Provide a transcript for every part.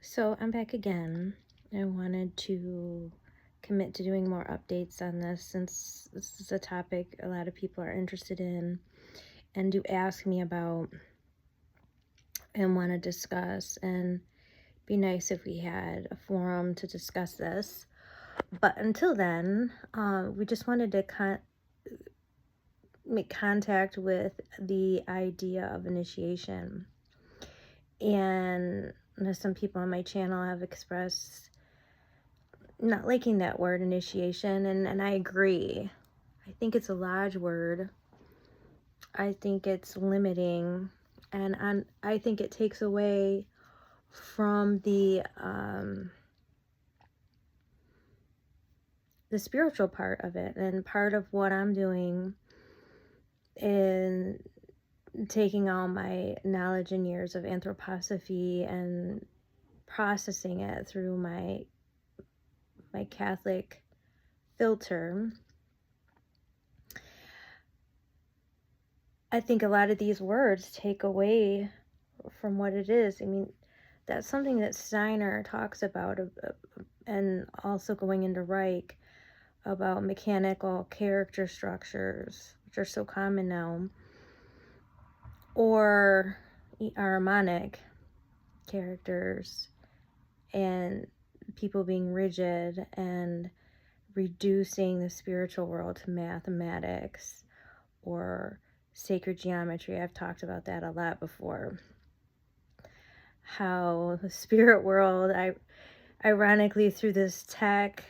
So I'm back again. I wanted to commit to doing more updates on this since this is a topic a lot of people are interested in and do ask me about and want to discuss. And be nice if we had a forum to discuss this. But until then, we just wanted to make contact with the idea of initiation. And some people on my channel have expressed not liking that word initiation, and I agree. I think it's a large word. I think it's limiting, and I think it takes away from the spiritual part of it. And part of what I'm doing in taking all my knowledge and years of anthroposophy and processing it through my Catholic filter, I think a lot of these words take away from what it is. I mean, that's something that Steiner talks about, and also going into Reich, about mechanical character structures, which are so common now, or harmonic characters, and people being rigid and reducing the spiritual world to mathematics or sacred geometry. I've talked about that a lot before. How the spirit world, ironically, through this tech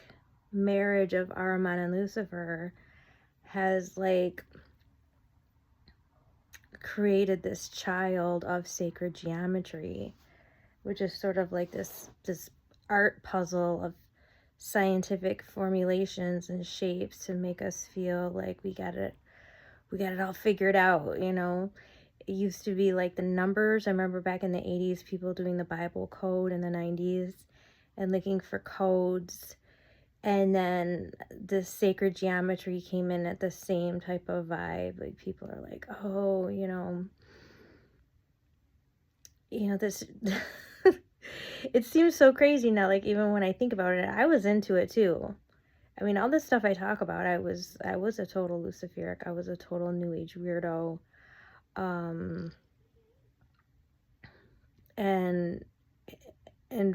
marriage of Ahriman and Lucifer, has created this child of sacred geometry, which is sort of like this art puzzle of scientific formulations and shapes to make us feel like we got it all figured out. It used to be like the numbers. I remember back in the 80s, people doing the Bible code in the 90s and looking for codes. And then the sacred geometry came in at the same type of vibe. Like, people are like, oh, this, it seems so crazy now. Like, even when I think about it, I was into it too. I mean, all this stuff I talk about, I was a total Luciferic. I was a total New Age weirdo. And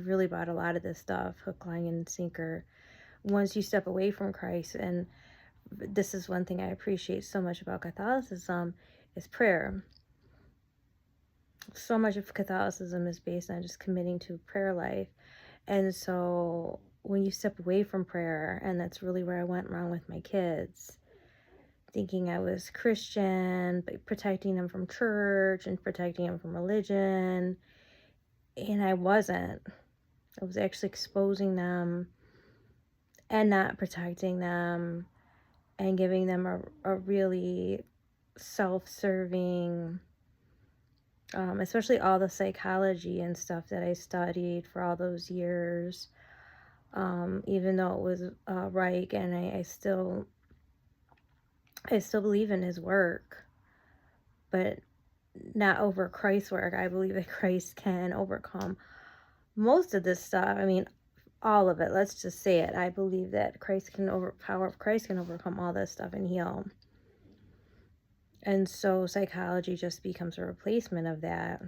really bought a lot of this stuff, hook, line, and sinker. Once you step away from Christ, and this is one thing I appreciate so much about Catholicism, is prayer. So much of Catholicism is based on just committing to prayer life. And so when you step away from prayer, and that's really where I went wrong with my kids, thinking I was Christian, but protecting them from church and protecting them from religion, and I wasn't. I was actually exposing them and not protecting them and giving them a really self-serving, especially all the psychology and stuff that I studied for all those years, even though it was Reich, and I still believe in his work, but not over Christ's work. I believe that Christ can overcome most of this stuff. I mean, all of it. Let's just say it. I believe that power of Christ can overcome all this stuff and heal. And so psychology just becomes a replacement of that.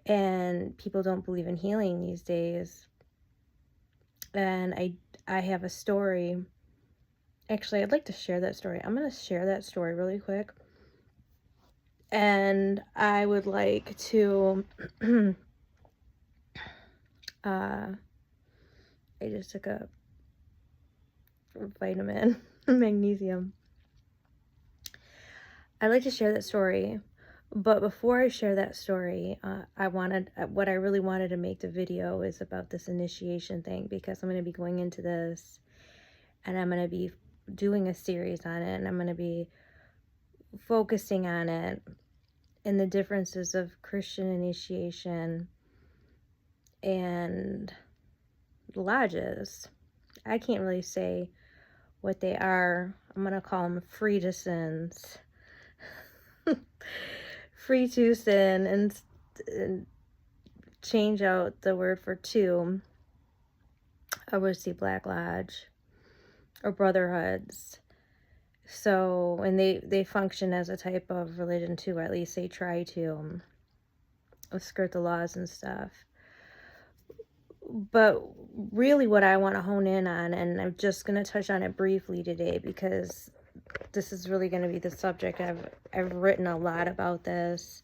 And people don't believe in healing these days. And I have a story. Actually, I'd like to share that story. I'm going to share that story really quick. And I would like to I just took a vitamin, magnesium. I'd like to share that story, but before I share that story, what I really wanted to make the video is about this initiation thing, because I'm going to be going into this, and I'm going to be doing a series on it, and I'm going to be focusing on it and the differences of Christian initiation and lodges. I can't really say what they are. I'm going to call them Freemasons. Freetoosin and change out the word for two, I would see Black Lodge or brotherhoods. So, and they function as a type of religion too, at least they try to skirt the laws and stuff. But really what I want to hone in on, and I'm just going to touch on it briefly today because this is really going to be the subject. I've written a lot about this,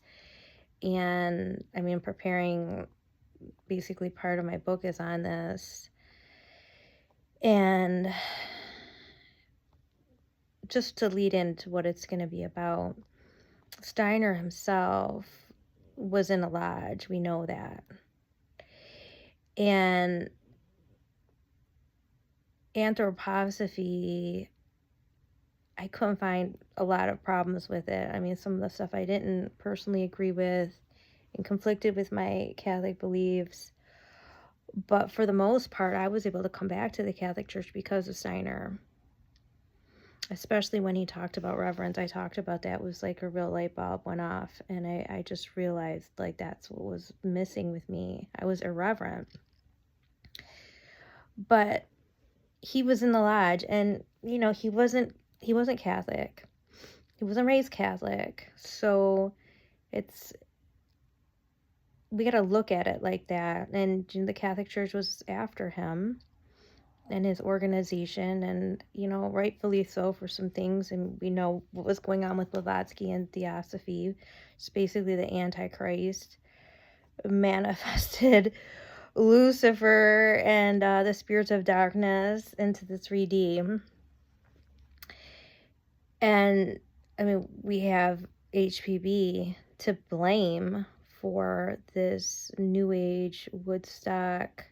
and I mean, preparing, basically part of my book is on this. And just to lead into what it's going to be about, Steiner himself was in a lodge, we know that. And anthroposophy, I couldn't find a lot of problems with it. I mean, some of the stuff I didn't personally agree with and conflicted with my Catholic beliefs. But for the most part, I was able to come back to the Catholic Church because of Steiner. Especially when he talked about reverence. I talked about that. It was like a real light bulb went off. And I just realized, like, that's what was missing with me. I was irreverent. But he was in the lodge, and, you know, he wasn't Catholic. He wasn't raised Catholic. So we got to look at it like that. And the Catholic Church was after him and his organization, and, you know, rightfully so for some things. And we know what was going on with Blavatsky and Theosophy. It's basically the Antichrist manifested Lucifer and the spirits of darkness into the 3D. And I mean, we have HPB to blame for this New Age Woodstock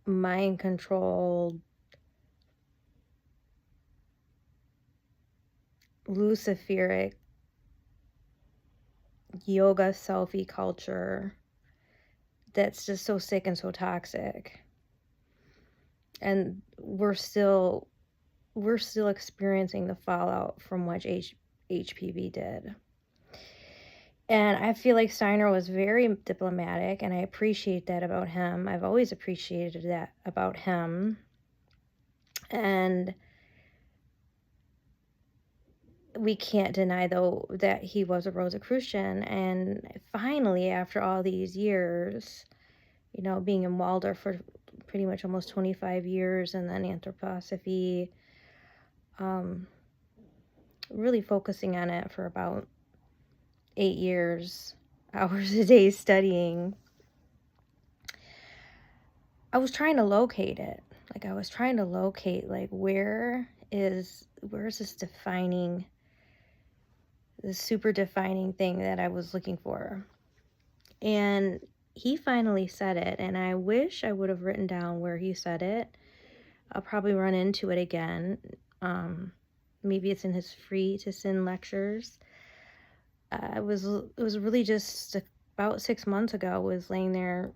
mind controlled Luciferic yoga selfie culture that's just so sick and so toxic. And we're still experiencing the fallout from what HPV did. And I feel like Steiner was very diplomatic, and I appreciate that about him. I've always appreciated that about him. And we can't deny, though, that he was a Rosicrucian. And finally, after all these years, you know, being in Waldorf for pretty much almost 25 years, and then anthroposophy, really focusing on it for about 8 years, hours a day studying, I was trying to locate it. Like, I was trying to locate, like, where is this defining, this super defining thing that I was looking for. And he finally said it, and I wish I would have written down where he said it. I'll probably run into it again. Maybe it's in his Free to Sin lectures. It was really just about 6 months ago. I was laying there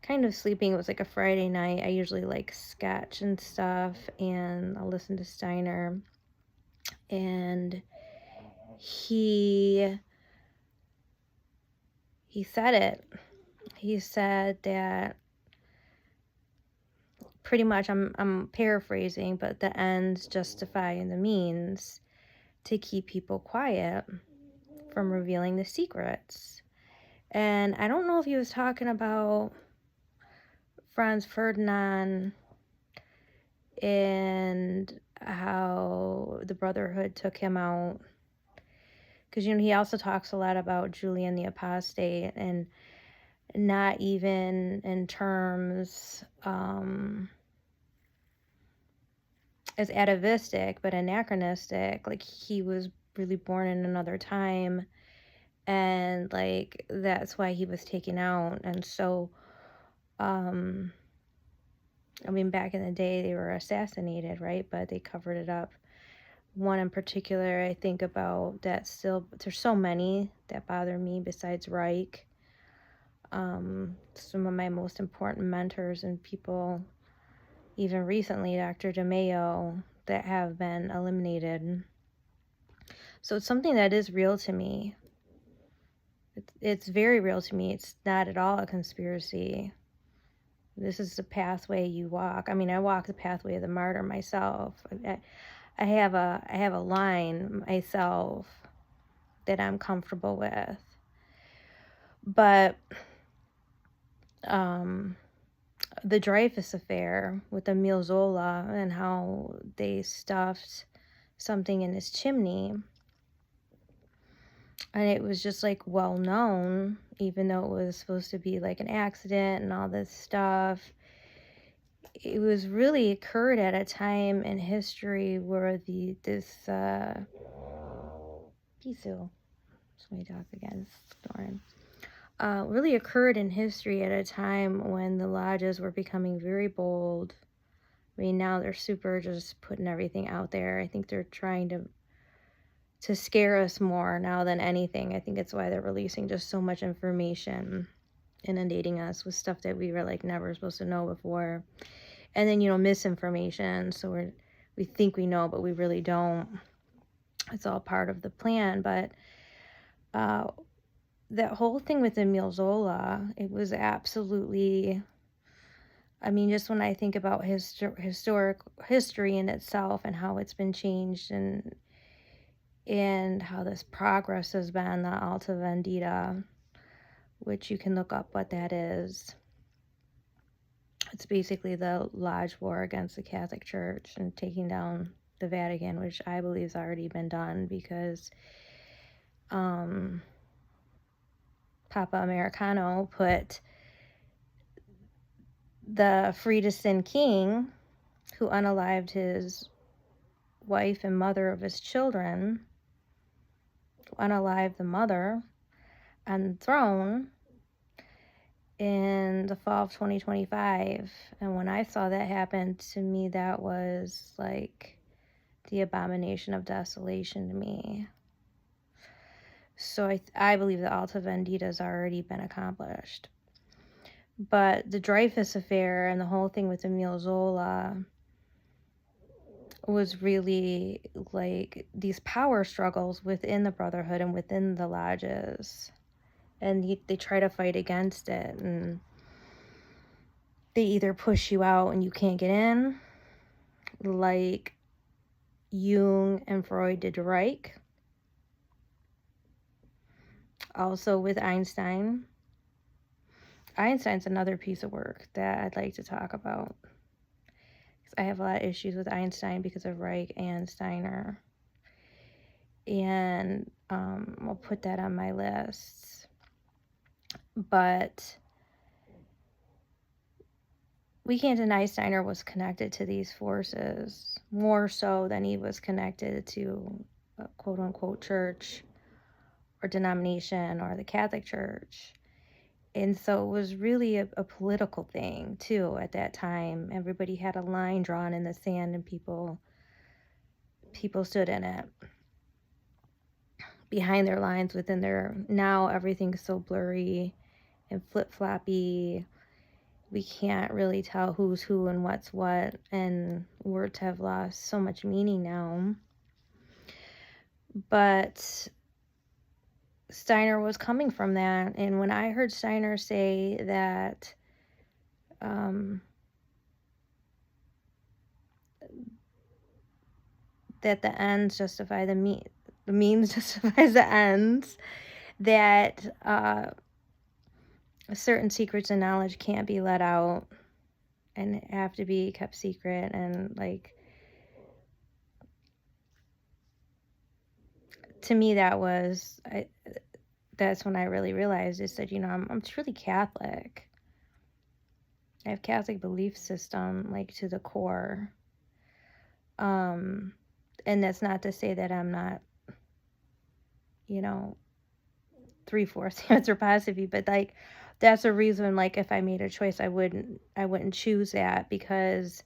kind of sleeping. It was like a Friday night. I usually like sketch and stuff, and I'll listen to Steiner. And he said it. He said that, pretty much, I'm paraphrasing, but the ends justify the means to keep people quiet from revealing the secrets. And I don't know if he was talking about Franz Ferdinand and how the Brotherhood took him out. Because, you know, he also talks a lot about Julian the Apostate, and not even in terms as atavistic, but anachronistic. Like, he was really born in another time, and, like, that's why he was taken out. And so, I mean, back in the day, they were assassinated, right? But they covered it up. One in particular I think about that still, there's so many that bother me besides Reich. Some of my most important mentors and people, even recently, Dr. DeMayo, that have been eliminated. So it's something that is real to me. It's very real to me. It's not at all a conspiracy. This is the pathway you walk. I mean, I walk the pathway of the martyr myself. I have a line myself that I'm comfortable with. But the Dreyfus affair with Emile Zola and how they stuffed something in his chimney, and it was just like well known, even though it was supposed to be like an accident and all this stuff. It was really occurred at a time in history where this Pisu, it's my dog again, snoring. Really occurred in history at a time when the lodges were becoming very bold. I mean, now they're super just putting everything out there. I think they're trying to scare us more now than anything. I think it's why they're releasing just so much information, inundating us with stuff that we were like never supposed to know before. And then, misinformation. So we think we know, but we really don't. It's all part of the plan. But that whole thing with Emile Zola, it was absolutely, I mean, just when I think about historic history in itself and how it's been changed and how this progress has been, the Alta Vendita, which you can look up what that is. It's basically the Lodge War against the Catholic Church and taking down the Vatican, which I believe has already been done because Papa Americano put the free to sin king, who unalived his wife and mother of his children, unalived the mother on the throne in the fall of 2025. And when I saw that happen, to me, that was like the abomination of desolation to me. So I believe the Alta Vendita has already been accomplished. But the Dreyfus affair and the whole thing with Emile Zola was really like these power struggles within the Brotherhood and within the lodges. And they try to fight against it. And they either push you out and you can't get in, like Jung and Freud did to Reich. Also with Einstein. Einstein's another piece of work that I'd like to talk about. I have a lot of issues with Einstein because of Reich and Steiner. And I'll put that on my list. But we can't deny Steiner was connected to these forces more so than he was connected to a quote-unquote church or denomination or the Catholic Church. And so it was really a political thing, too, at that time. Everybody had a line drawn in the sand, and people stood in it. Behind their lines, within their... Now everything's so blurry and flip-floppy. We can't really tell who's who and what's what. And words have lost so much meaning now. But Steiner was coming from that, and when I heard Steiner say that that the ends justify the means justifies the ends, that certain secrets and knowledge can't be let out and have to be kept secret, and like, to me that's when I really realized, is that, I'm truly Catholic. I have Catholic belief system, like, to the core. And that's not to say that I'm not, 3/4 anthroposophy, but like, that's a reason, like, if I made a choice, I wouldn't choose that, because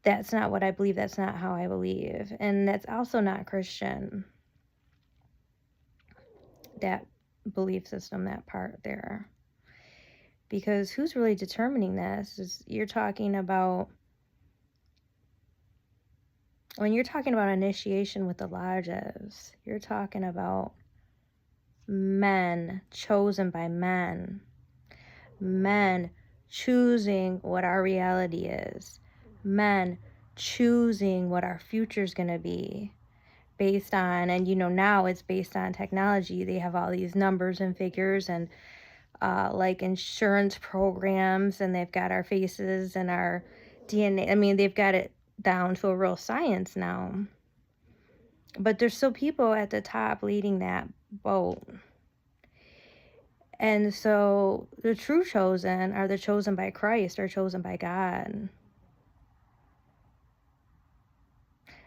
that's not what I believe. That's not how I believe. And that's also not Christian. That belief system, that part there. Because who's really determining this? Is you're talking about, when you're talking about initiation with the lodges, you're talking about men chosen by men, men choosing what our reality is, men choosing what our future is going to be based on, and now it's based on technology. They have all these numbers and figures and like insurance programs, and they've got our faces and our DNA. I mean, they've got it down to a real science now. But there's still people at the top leading that boat. And so the true chosen are the chosen by Christ, or chosen by God.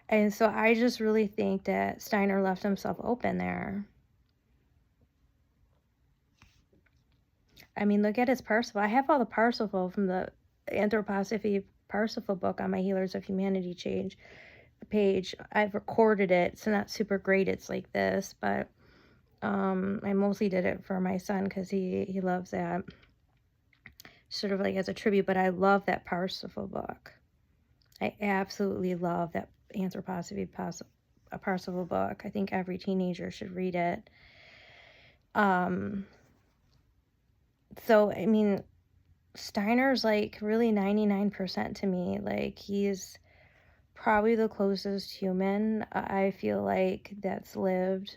And so I just really think that Steiner left himself open there. I mean, look at his Parsifal. I have all the Parsifal from the Anthroposophy Parsifal book on my Healers of Humanity page. I've recorded it. It's not super great. It's like this, but I mostly did it for my son because he loves that, sort of like as a tribute. But I love that Parsifal book. I absolutely love that Anthroposophy Parsifal book. I think every teenager should read it. So I mean, Steiner's like really 99% to me. Like, he's probably the closest human I feel like that's lived.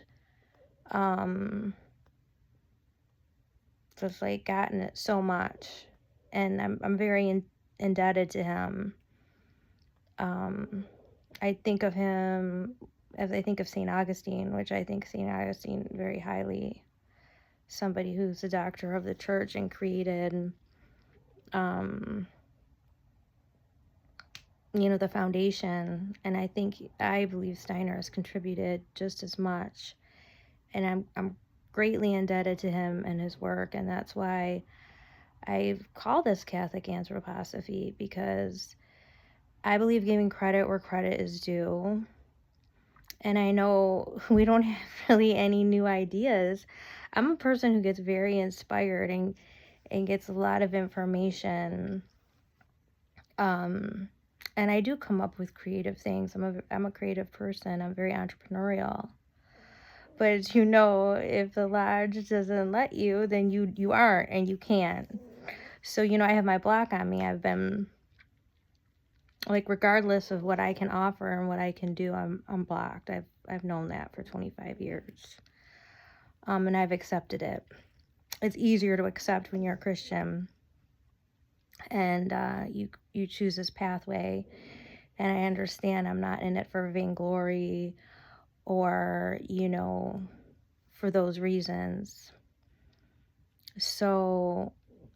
Just like gotten it so much, and I'm very indebted to him. I think of him as I think of St. Augustine, which I think St. Augustine very highly. Somebody who's a doctor of the church and created the foundation. And I believe Steiner has contributed just as much, and I'm greatly indebted to him and his work. And that's why I call this Catholic anthroposophy, because I believe giving credit where credit is due. And I know we don't have really any new ideas. I'm a person who gets very inspired and gets a lot of information. And I do come up with creative things. I'm a creative person. I'm very entrepreneurial. But as if the lodge doesn't let you, then you aren't, and you can't. So, I have my block on me. I've been, like, regardless of what I can offer and what I can do, I'm blocked. I've known that for 25 years. And I've accepted it. It's easier to accept when you're a Christian and you choose this pathway. And I understand I'm not in it for vainglory or, for those reasons. So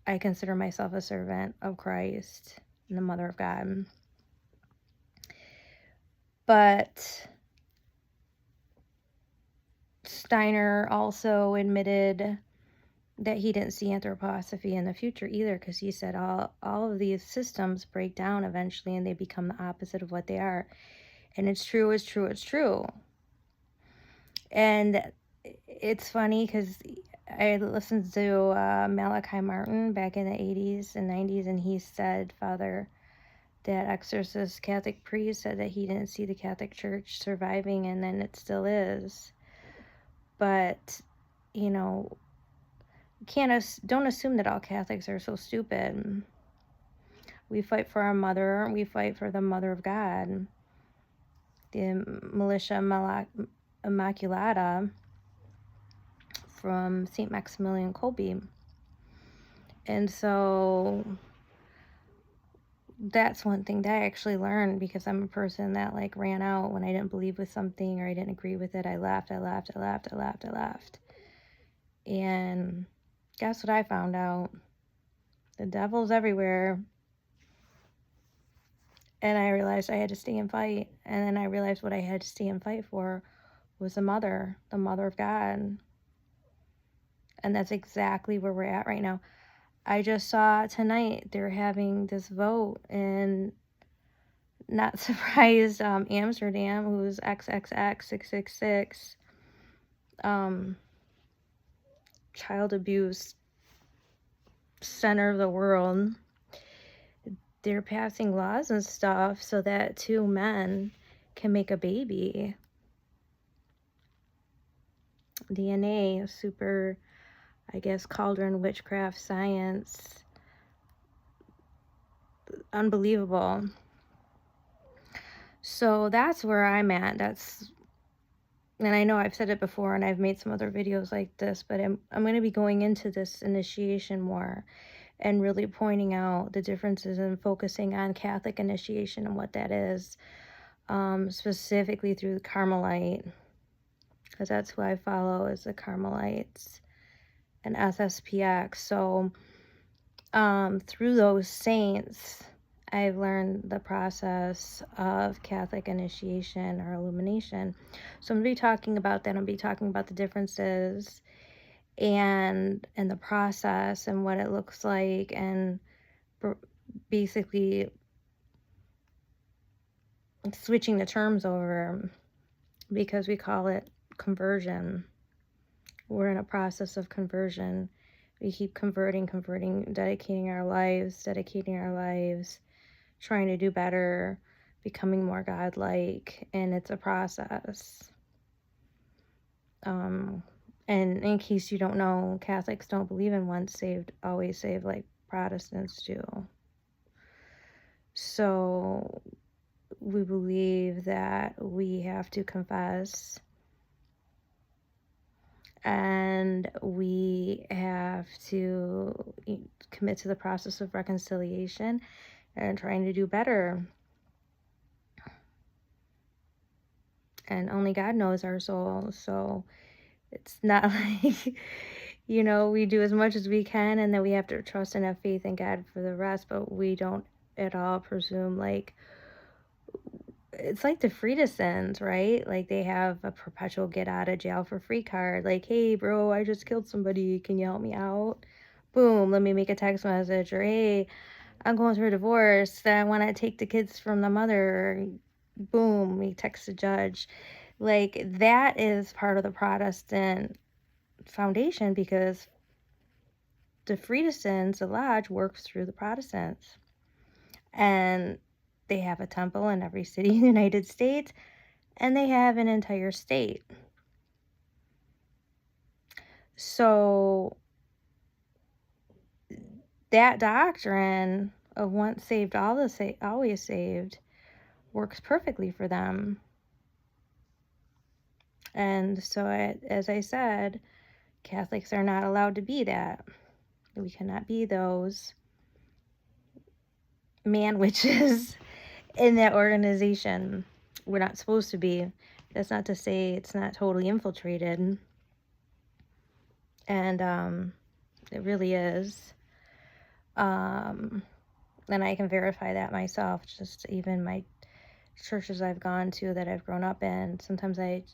I consider myself a servant of Christ and the Mother of God. But Steiner also admitted that he didn't see anthroposophy in the future either, because he said all of these systems break down eventually and they become the opposite of what they are. And it's true, it's true, it's true. And it's funny because I listened to Malachi Martin back in the 80s and 90s, and he said, Father, that exorcist Catholic priest said that he didn't see the Catholic Church surviving, and then it still is. But, don't assume that all Catholics are so stupid. We fight for our mother. We fight for the Mother of God, the Militia Immaculata from St. Maximilian Kolbe. And so that's one thing that I actually learned, because I'm a person that like ran out when I didn't believe with something or I didn't agree with it. I left. And guess what I found out? The devil's everywhere. And I realized I had to stay and fight. And then I realized what I had to stay and fight for was the Mother of God. And that's exactly where we're at right now. I just saw tonight they're having this vote, and not surprised, Amsterdam, who's XXX666, child abuse center of the world, they're passing laws and stuff so that two men can make a baby. DNA, super, I guess, cauldron witchcraft science. Unbelievable. So that's where I'm at. And I know I've said it before and I've made some other videos like this, but I'm going to be going into this initiation more and really pointing out the differences and focusing on Catholic initiation and what that is, specifically through the Carmelite, because that's who I follow, is the Carmelites and SSPX. So through those saints, I've learned the process of Catholic initiation or illumination. So I'm going to be talking about that. I'm going to be talking about the differences and the process and what it looks like, and basically switching the terms over, because we call it conversion. We're in a process of conversion. We keep converting, dedicating our lives, trying to do better, becoming more godlike, and it's a process. And in case you don't know, Catholics don't believe in once saved, always saved like Protestants do. So we believe that we have to confess, and we have to commit to the process of reconciliation and trying to do better. And only God knows our soul. So it's not like, we do as much as we can, and then we have to trust and have faith in God for the rest, but we don't at all presume, like, it's like the Freemasons, right? Like, they have a perpetual get out of jail for free card. Like, hey, bro, I just killed somebody. Can you help me out? Boom, let me make a text message. Or, hey, I'm going through a divorce. I want to take the kids from the mother. Boom, we text the judge. Like, that is part of the Protestant foundation, because the Freemasons, the lodge, works through the Protestants. And they have a temple in every city in the United States, and they have an entire state. So that doctrine of once saved, always saved works perfectly for them. And so, as I said, Catholics are not allowed to be that. We cannot be those man witches in that organization. We're not supposed to be. That's not to say it's not totally infiltrated. And it really is. And I can verify that myself. Just even my churches I've gone to that I've grown up in, sometimes if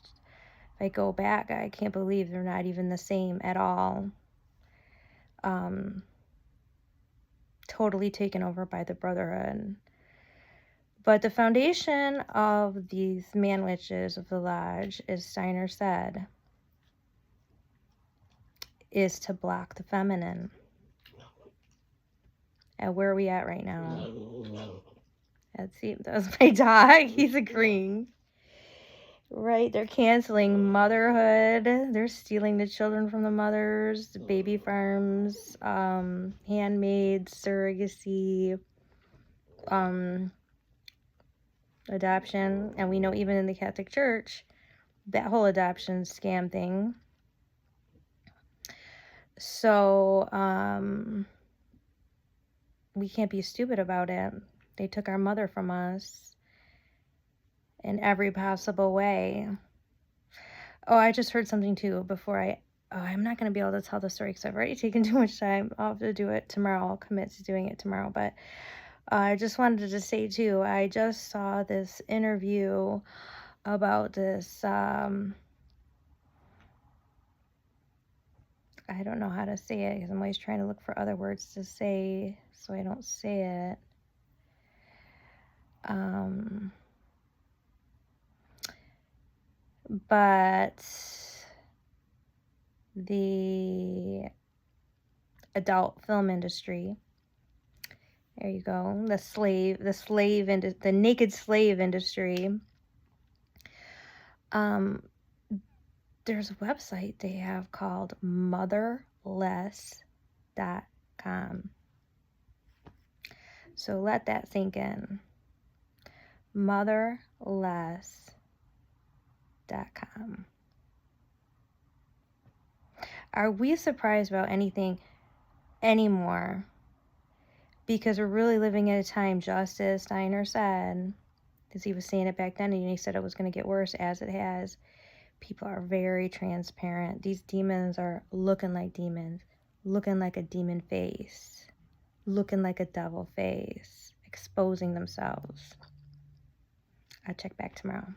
I go back, I can't believe they're not even the same at all. Totally taken over by the Brotherhood. But the foundation of these man witches of the lodge, as Steiner said, is to block the feminine. And where are we at right now? Let's see. That was my dog. He's agreeing. Right, they're canceling motherhood. They're stealing the children from the mothers, the baby farms, handmaids, surrogacy, adoption. And we know even in the Catholic Church, that whole adoption scam thing. So we can't be stupid about it. They took our mother from us in every possible way. Oh, I just heard something too before I'm not going to be able to tell the story because I've already taken too much time. I'll have to do it tomorrow. I'll commit to doing it tomorrow. But I just wanted to say too, I just saw this interview about this, I don't know how to say it because I'm always trying to look for other words to say so I don't say it. But the adult film industry, there you go, the naked slave industry, the naked slave industry there's a website they have called motherless.com. So let that sink in. Motherless.com. Are we surprised about anything anymore? Because we're really living in a time, just as Steiner said, because he was saying it back then, and he said it was going to get worse, as it has. People are very transparent. These demons are looking like demons, looking like a demon face, looking like a devil face, exposing themselves. I'll check back tomorrow.